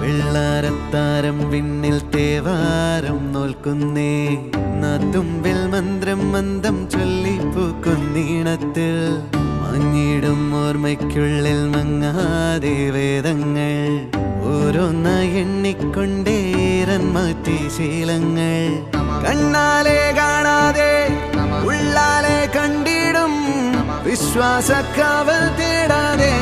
വെള്ളാരത്താരം വിണ്ണിൽ തേവാരം നോൽക്കുന്നേ നാത്തുമ്പിൽ മന്ത്രം മന്ദം ചൊല്ലിപ്പൂക്കുന്നീണത്തിൽ മങ്ങിടും ഓർമ്മയ്ക്കുള്ളിൽ മങ്ങാതെ വേദങ്ങൾ ഓരോന്നായി എണ്ണിക്കൊണ്ടേരൻ മാറ്റി ശീലങ്ങൾ കണ്ണാലെ കാണാതെ ഉള്ളാലെ കണ്ടിടും വിശ്വാസക്കാവൽ തേടാതെ